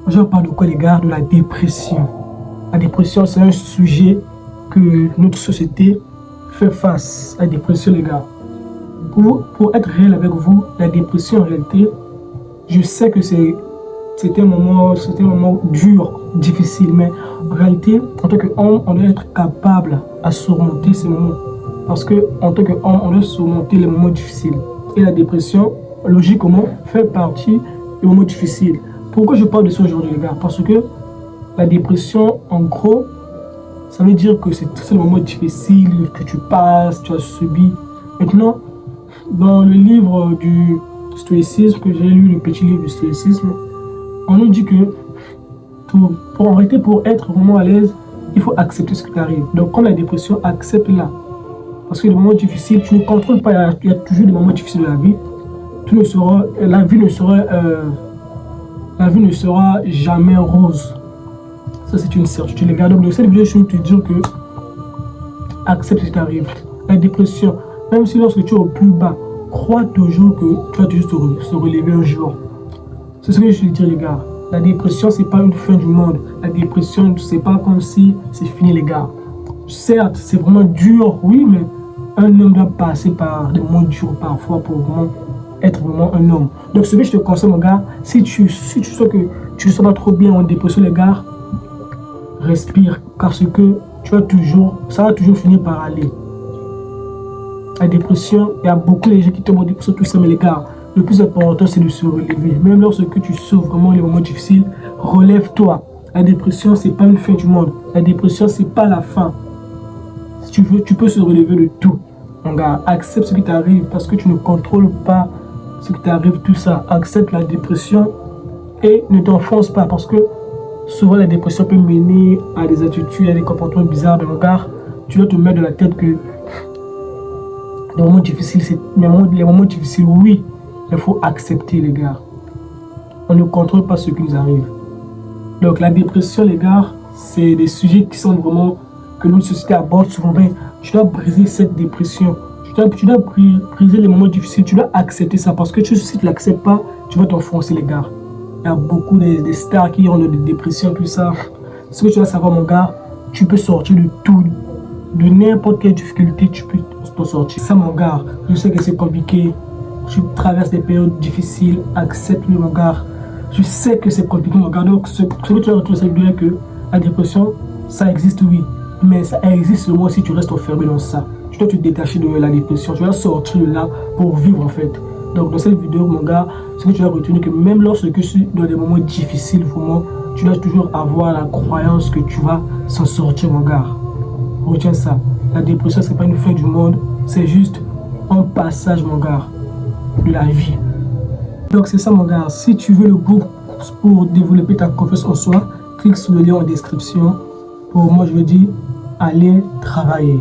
Je parle de quoi, les gars? De la dépression. La dépression, c'est un sujet que notre société fait face à la dépression, les gars. Pour être réel avec vous, la dépression, en réalité, je sais que c'était un moment dur, difficile, mais en réalité, en tant qu'homme, on doit être capable à surmonter ces moments. Parce qu'en tant qu'homme, on doit surmonter les moments difficiles. Et la dépression, logiquement, fait partie des moments difficiles. Pourquoi je parle de ça aujourd'hui, les gars? Parce que la dépression, en gros, ça veut dire que c'est le moment difficile que tu passes, tu as subi. Maintenant, dans le livre du stoïcisme, que j'ai lu, le petit livre du stoïcisme, on nous dit que pour être vraiment à l'aise, il faut accepter ce qui t'arrive. Donc, comme la dépression, accepte-la. Parce que les moments difficiles, tu ne contrôles pas, il y a toujours des moments difficiles de la vie. La vie ne sera jamais rose. Ça, c'est une certitude, les gars. Donc, dans cette vidéo, je vais te dire que accepte ce qui t'arrive. La dépression, même si lorsque tu es au plus bas, crois toujours que tu vas juste se relever un jour. C'est ce que je veux dire, les gars. La dépression, c'est pas une fin du monde. La dépression, c'est pas comme si c'est fini, les gars. Certes, c'est vraiment dur, oui, mais un homme doit passer par des moments durs parfois pour vraiment être vraiment un homme. Donc, ce que je te conseille, mon gars, si tu sens que tu ne sens pas trop bien en dépression, les gars, respire, parce que ça va toujours finir par aller. La dépression, il y a beaucoup de gens qui tombent en dépression, tout ça, mais les gars, le plus important, c'est de se relever. Même lorsque tu souffres vraiment les moments difficiles, relève-toi. La dépression, c'est pas une fin du monde. La dépression, c'est pas la fin. Si tu veux, tu peux se relever de tout. Mon gars, accepte ce qui t'arrive parce que tu ne contrôles pas ce qui t'arrive, tout ça. Accepte la dépression et ne t'enfonce pas parce que souvent la dépression peut mener à des attitudes, à des comportements bizarres. Mon gars, tu dois te mettre dans la tête que les moments difficiles, oui, il faut accepter, les gars. On ne contrôle pas ce qui nous arrive. Donc la dépression, les gars, c'est des sujets qui sont vraiment que notre société aborde souvent. Mais tu dois briser cette dépression. Tu dois briser les moments difficiles. Tu dois accepter ça parce que si tu ne l'acceptes pas, tu vas t'enfoncer, les gars. Il y a beaucoup de stars qui ont des dépressions, tout ça. Ce que tu dois savoir, mon gars, tu peux sortir de tout. De n'importe quelle difficulté, tu peux t'en sortir. Ça, mon gars, je sais que c'est compliqué. Tu traverses des périodes difficiles. Accepte-le, mon gars. Je sais que c'est compliqué, mon gars. Donc, ce que tu vas retrouver, c'est bien que la dépression, ça existe, oui. Mais ça existe seulement si tu restes enfermé dans ça. Tu dois te détacher de la dépression. Tu dois sortir de là pour vivre, en fait. Donc, dans cette vidéo, mon gars, ce que tu dois retenir, que même lorsque tu es dans des moments difficiles, vraiment, tu dois toujours avoir la croyance que tu vas s'en sortir, mon gars. Retiens ça. La dépression, c'est pas une fin du monde. C'est juste un passage, mon gars, de la vie. Donc, c'est ça, mon gars. Si tu veux le groupe pour développer ta confiance en soi, clique sur le lien en description. Pour moi, je veux dire, allez travailler.